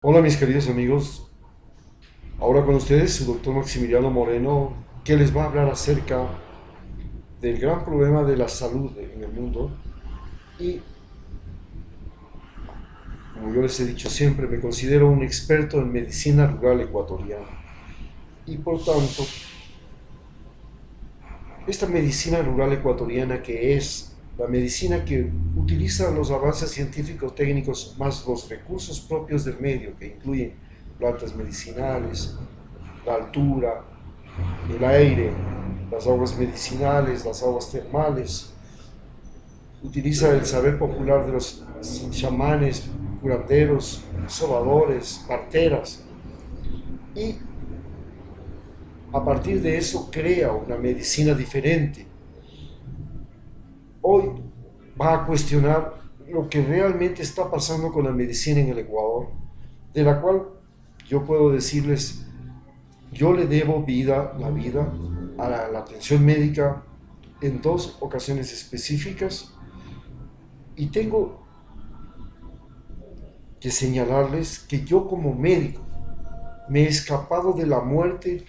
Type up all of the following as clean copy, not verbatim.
Hola mis queridos amigos, ahora con ustedes su doctor Maximiliano Moreno, que les va a hablar acerca del gran problema de la salud en el mundo. Y como yo les he dicho siempre, me considero un experto en medicina rural ecuatoriana. Y por tanto, esta medicina rural ecuatoriana, que es la medicina que utiliza los avances científicos técnicos más los recursos propios del medio, que incluyen plantas medicinales, la altura, el aire, las aguas medicinales, las aguas termales. Utiliza el saber popular de los chamanes, curanderos, sobadores, parteras, y a partir de eso crea una medicina diferente. Hoy va a cuestionar lo que realmente está pasando con la medicina en el Ecuador, de la cual yo puedo decirles, yo le debo la vida a la atención médica en dos ocasiones específicas, y tengo que señalarles que yo como médico me he escapado de la muerte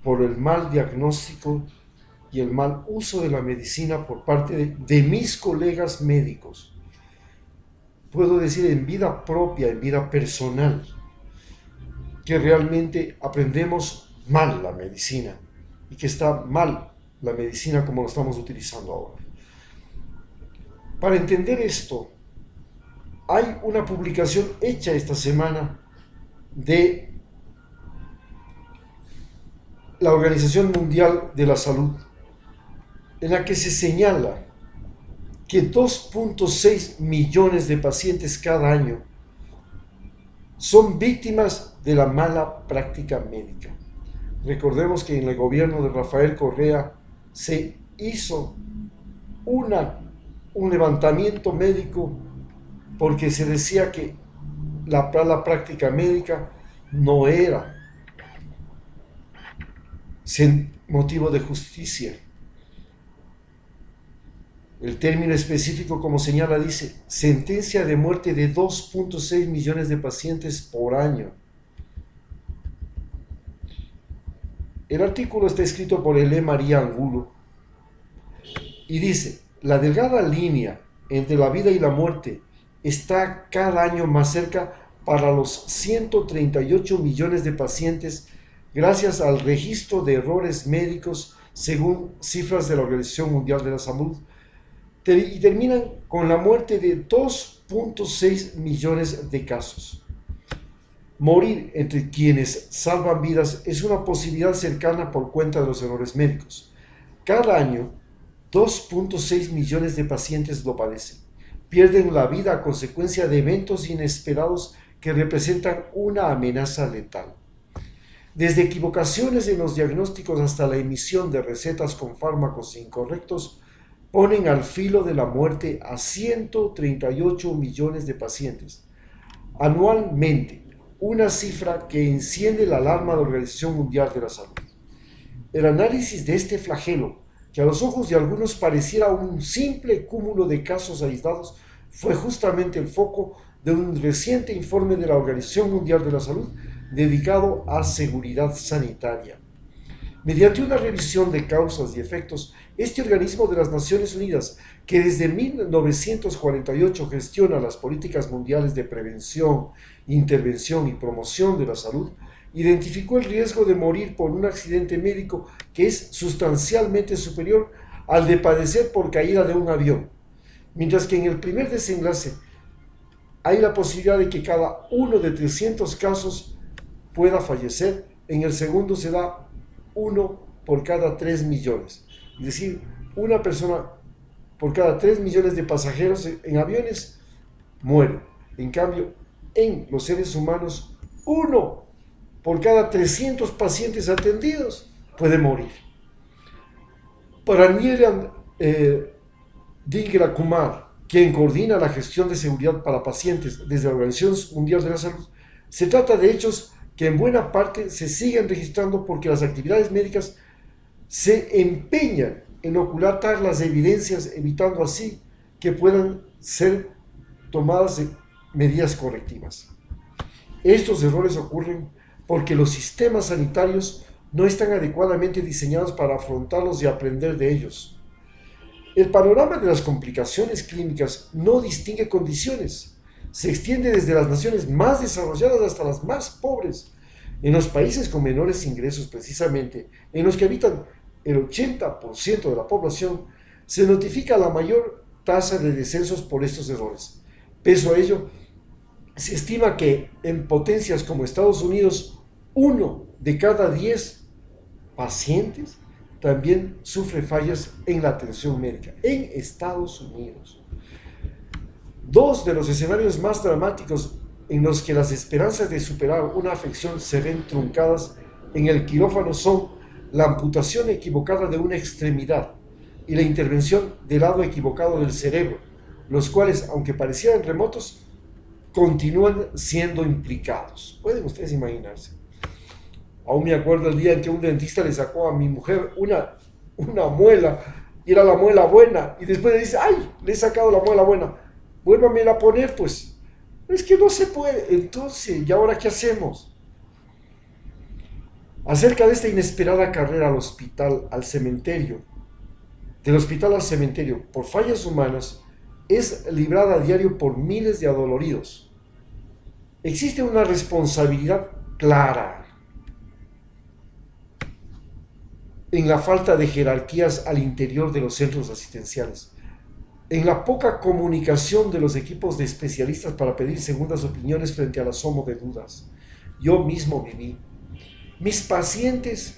por el mal diagnóstico y el mal uso de la medicina por parte de mis colegas médicos. Puedo decir en vida propia, en vida personal, que realmente aprendemos mal la medicina y que está mal la medicina como lo estamos utilizando ahora. Para entender esto, hay una publicación hecha esta semana de la Organización Mundial de la Salud, en la que se señala que 2.6 millones de pacientes cada año son víctimas de la mala práctica médica. Recordemos que en el gobierno de Rafael Correa se hizo un levantamiento médico porque se decía que la mala práctica médica no era motivo de justicia. El término específico, como señala, dice sentencia de muerte de 2.6 millones de pacientes por año. El artículo está escrito por Elé María Angulo y dice: la delgada línea entre la vida y la muerte está cada año más cerca para los 138 millones de pacientes gracias al registro de errores médicos según cifras de la Organización Mundial de la Salud, y terminan con la muerte de 2.6 millones de casos. Morir entre quienes salvan vidas es una posibilidad cercana por cuenta de los errores médicos. Cada año, 2.6 millones de pacientes lo padecen. Pierden la vida a consecuencia de eventos inesperados que representan una amenaza letal. Desde equivocaciones en los diagnósticos hasta la emisión de recetas con fármacos incorrectos, ponen al filo de la muerte a 138 millones de pacientes. Anualmente, una cifra que enciende la alarma de la Organización Mundial de la Salud. El análisis de este flagelo, que a los ojos de algunos pareciera un simple cúmulo de casos aislados, fue justamente el foco de un reciente informe de la Organización Mundial de la Salud dedicado a seguridad sanitaria. Mediante una revisión de causas y efectos, este organismo de las Naciones Unidas, que desde 1948 gestiona las políticas mundiales de prevención, intervención y promoción de la salud, identificó el riesgo de morir por un accidente médico que es sustancialmente superior al de padecer por caída de un avión, mientras que en el primer desenlace hay la posibilidad de que cada uno de 300 casos pueda fallecer. En el segundo se da uno por cada 3 millones. Es decir, una persona por cada 3 millones de pasajeros en aviones muere. En cambio, en los seres humanos, uno por cada 300 pacientes atendidos puede morir. Para Nilan Dingra Kumar, quien coordina la gestión de seguridad para pacientes desde la Organización Mundial de la Salud, se trata de hechos que en buena parte se siguen registrando porque las actividades médicas se empeñan en ocultar las evidencias, evitando así que puedan ser tomadas medidas correctivas. Estos errores ocurren porque los sistemas sanitarios no están adecuadamente diseñados para afrontarlos y aprender de ellos. El panorama de las complicaciones clínicas no distingue condiciones. Se extiende desde las naciones más desarrolladas hasta las más pobres. En los países con menores ingresos, precisamente, en los que habitan el 80% de la población, se notifica la mayor tasa de descensos por estos errores. Pese a ello, se estima que en potencias como Estados Unidos, 1 de cada 10 pacientes también sufre fallas en la atención médica. En Estados Unidos. Dos de los escenarios más dramáticos en los que las esperanzas de superar una afección se ven truncadas en el quirófano son la amputación equivocada de una extremidad y la intervención del lado equivocado del cerebro, los cuales, aunque parecieran remotos, continúan siendo implicados. Pueden ustedes imaginarse. Aún me acuerdo el día en que un dentista le sacó a mi mujer una muela, y era la muela buena, y después le dice, ¡ay! Le he sacado la muela buena, vuélvamela a poner, pues. Es que no se puede. Entonces, ¿y ahora qué hacemos? Acerca de esta inesperada carrera al hospital, al cementerio, del hospital al cementerio, por fallas humanas, es librada a diario por miles de adoloridos. Existe una responsabilidad clara en la falta de jerarquías al interior de los centros asistenciales, en la poca comunicación de los equipos de especialistas para pedir segundas opiniones frente al asomo de dudas. Yo mismo viví. Mis pacientes,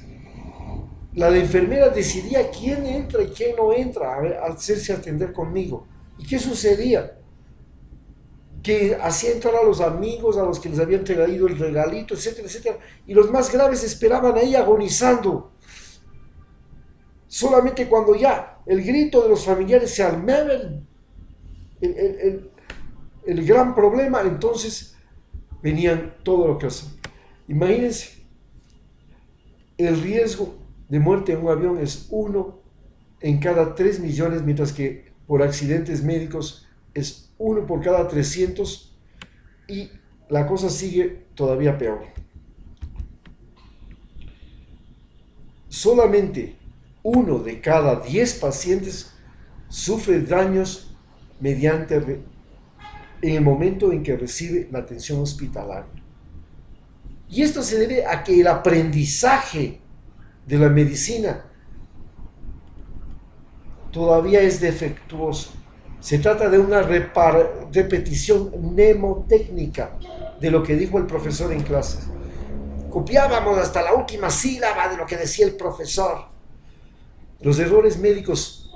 la enfermera decidía quién entra y quién no entra a hacerse atender conmigo. ¿Y qué sucedía? Que hacía entrar a los amigos, a los que les habían traído el regalito, etcétera, etcétera, y los más graves esperaban ahí agonizando. Solamente cuando ya el grito de los familiares se armaba el gran problema, entonces venían todo lo que hacen. Imagínense, el riesgo de muerte en un avión es 1 en cada 3 millones, mientras que por accidentes médicos es 1 por cada 300, y la cosa sigue todavía peor. Solamente 1 de cada 10 pacientes sufre daños en el momento en que recibe la atención hospitalaria. Y esto se debe a que el aprendizaje de la medicina todavía es defectuoso. Se trata de una repetición mnemotécnica de lo que dijo el profesor en clases. Copiábamos hasta la última sílaba de lo que decía el profesor. Los errores médicos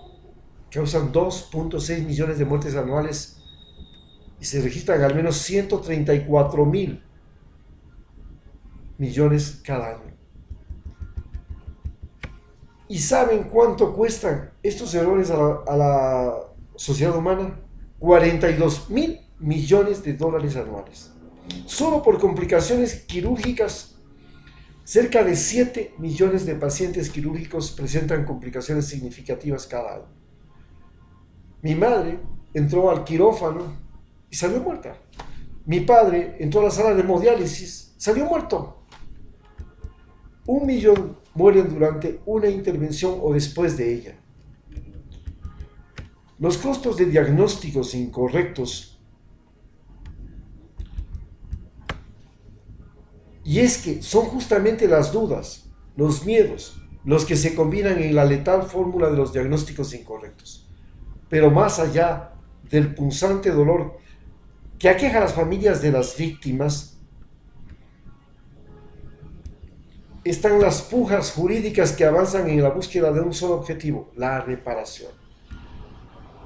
causan 2.6 millones de muertes anuales y se registran al menos 134.000 millones cada año. ¿Y saben cuánto cuestan estos errores a la sociedad humana? 42.000 millones de dólares anuales. Solo por complicaciones quirúrgicas, cerca de 7 millones de pacientes quirúrgicos presentan complicaciones significativas cada año. Mi madre entró al quirófano y salió muerta. Mi padre entró a la sala de hemodiálisis, salió muerto. 1 millón mueren durante una intervención o después de ella. Los costos de diagnósticos incorrectos, y es que son justamente las dudas, los miedos, los que se combinan en la letal fórmula de los diagnósticos incorrectos. Pero más allá del punzante dolor que aqueja a las familias de las víctimas, están las pujas jurídicas que avanzan en la búsqueda de un solo objetivo: la reparación.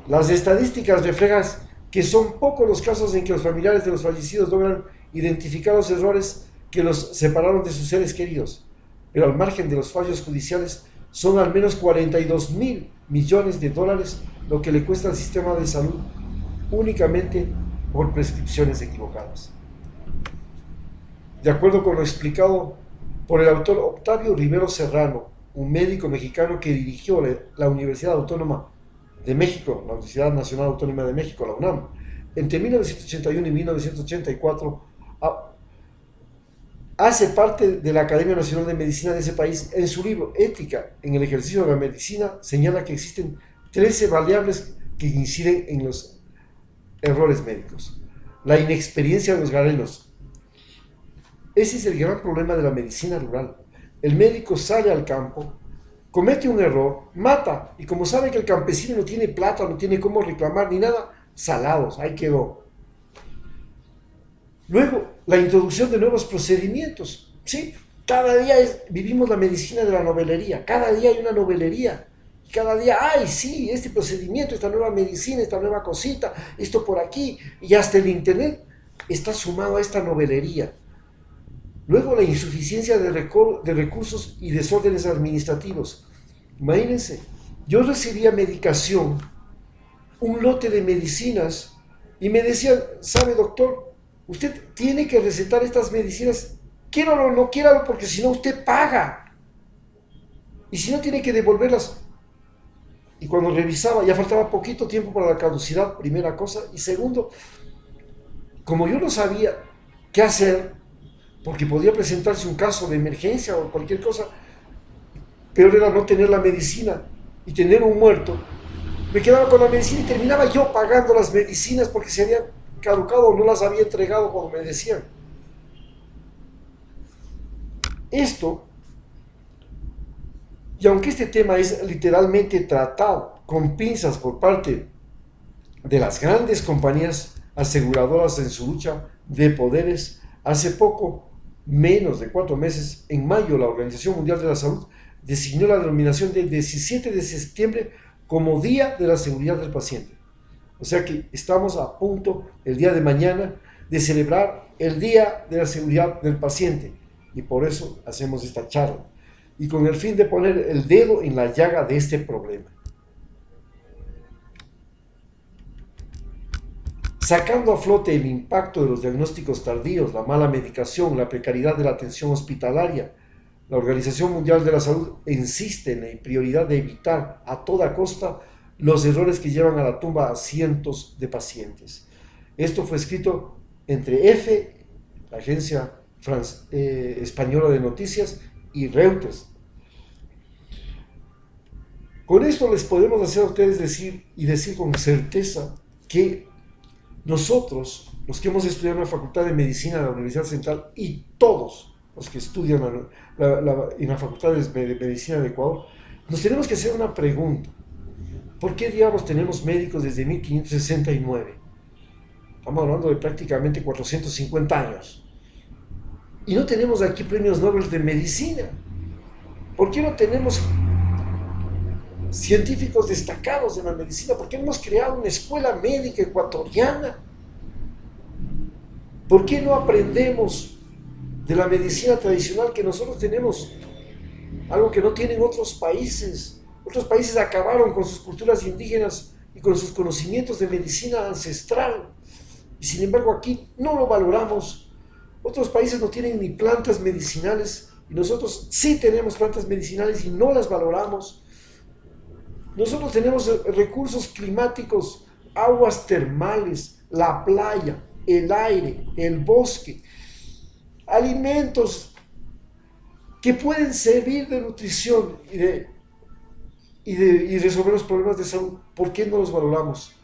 Las estadísticas reflejan que son pocos los casos en que los familiares de los fallecidos logran identificar los errores que los separaron de sus seres queridos, pero al margen de los fallos judiciales son al menos 42.000 millones de dólares lo que le cuesta al sistema de salud únicamente por prescripciones equivocadas. De acuerdo con lo explicado por el autor Octavio Rivero Serrano, un médico mexicano que dirigió la Universidad Autónoma de México, la Universidad Nacional Autónoma de México, la UNAM, entre 1981 y 1984, hace parte de la Academia Nacional de Medicina de ese país. En su libro Ética en el ejercicio de la medicina señala que existen 13 variables que inciden en los errores médicos. La inexperiencia de los galenos. Ese es el gran problema de la medicina rural. El médico sale al campo, comete un error, mata, y como sabe que el campesino no tiene plata, no tiene cómo reclamar ni nada, salados, ahí quedó. Luego, la introducción de nuevos procedimientos. Sí, cada día vivimos la medicina de la novelería, cada día hay una novelería. Cada día, ay, sí, este procedimiento, esta nueva medicina, esta nueva cosita, esto por aquí, y hasta el internet está sumado a esta novelería. Luego, la insuficiencia de recursos y desórdenes administrativos. Imagínense, yo recibía medicación, un lote de medicinas, y me decían, ¿sabe, doctor? Usted tiene que recetar estas medicinas, quiéralo o no quiéralo, porque si no usted paga. Y si no, tiene que devolverlas. Y cuando revisaba, ya faltaba poquito tiempo para la caducidad, primera cosa. Y segundo, como yo no sabía qué hacer, porque podía presentarse un caso de emergencia o cualquier cosa, peor era no tener la medicina y tener un muerto, me quedaba con la medicina y terminaba yo pagando las medicinas porque se habían caducado o no las había entregado como me decían. Esto, y aunque este tema es literalmente tratado con pinzas por parte de las grandes compañías aseguradoras en su lucha de poderes, hace poco, menos de 4 meses, en mayo, la Organización Mundial de la Salud designó la denominación del 17 de septiembre como Día de la Seguridad del Paciente. O sea que estamos a punto, el día de mañana, de celebrar el Día de la Seguridad del Paciente. Y por eso hacemos esta charla. Y con el fin de poner el dedo en la llaga de este problema. Sacando a flote el impacto de los diagnósticos tardíos, la mala medicación, la precariedad de la atención hospitalaria, la Organización Mundial de la Salud insiste en la prioridad de evitar a toda costa los errores que llevan a la tumba a cientos de pacientes. Esto fue escrito entre EFE, la agencia española de noticias, y Reuters. Con esto les podemos hacer a ustedes decir con certeza que nosotros, los que hemos estudiado en la Facultad de Medicina de la Universidad Central y todos los que estudian en la Facultad de Medicina de Ecuador, nos tenemos que hacer una pregunta. ¿Por qué diablos tenemos médicos desde 1569? Estamos hablando de prácticamente 450 años. Y no tenemos aquí premios Nobel de Medicina. ¿Por qué no tenemos científicos destacados en la medicina? ¿Por qué no hemos creado una escuela médica ecuatoriana? ¿Por qué no aprendemos de la medicina tradicional que nosotros tenemos? Algo que no tienen otros países. Otros países acabaron con sus culturas indígenas y con sus conocimientos de medicina ancestral. Y sin embargo aquí no lo valoramos. Otros países no tienen ni plantas medicinales y nosotros sí tenemos plantas medicinales y no las valoramos. Nosotros tenemos recursos climáticos, aguas termales, la playa, el aire, el bosque, alimentos que pueden servir de nutrición y resolver los problemas de salud. ¿Por qué no los valoramos?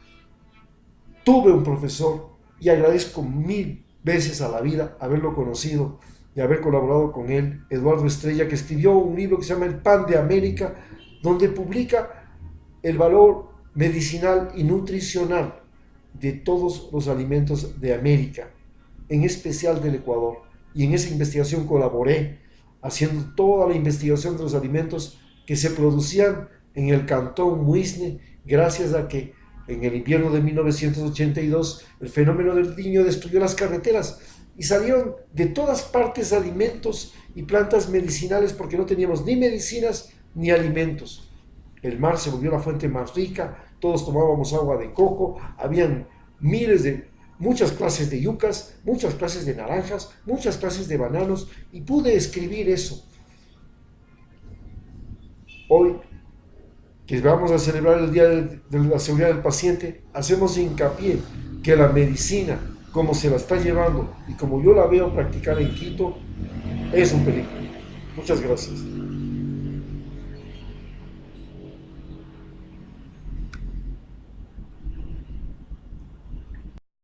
Tuve un profesor y agradezco 1000 veces a la vida haberlo conocido y haber colaborado con él, Eduardo Estrella, que escribió un libro que se llama El Pan de América, donde publica el valor medicinal y nutricional de todos los alimentos de América, en especial del Ecuador. Y en esa investigación colaboré, haciendo toda la investigación de los alimentos que se producían en el cantón Muisne, gracias a que en el invierno de 1982 el fenómeno del Niño destruyó las carreteras y salieron de todas partes alimentos y plantas medicinales porque no teníamos ni medicinas ni alimentos. El mar se volvió la fuente más rica, todos tomábamos agua de coco, habían muchas clases de yucas, muchas clases de naranjas, muchas clases de bananos, y pude escribir eso. Hoy, que vamos a celebrar el Día de la Seguridad del Paciente, hacemos hincapié que la medicina, como se la está llevando y como yo la veo practicar en Quito, es un peligro. Muchas gracias.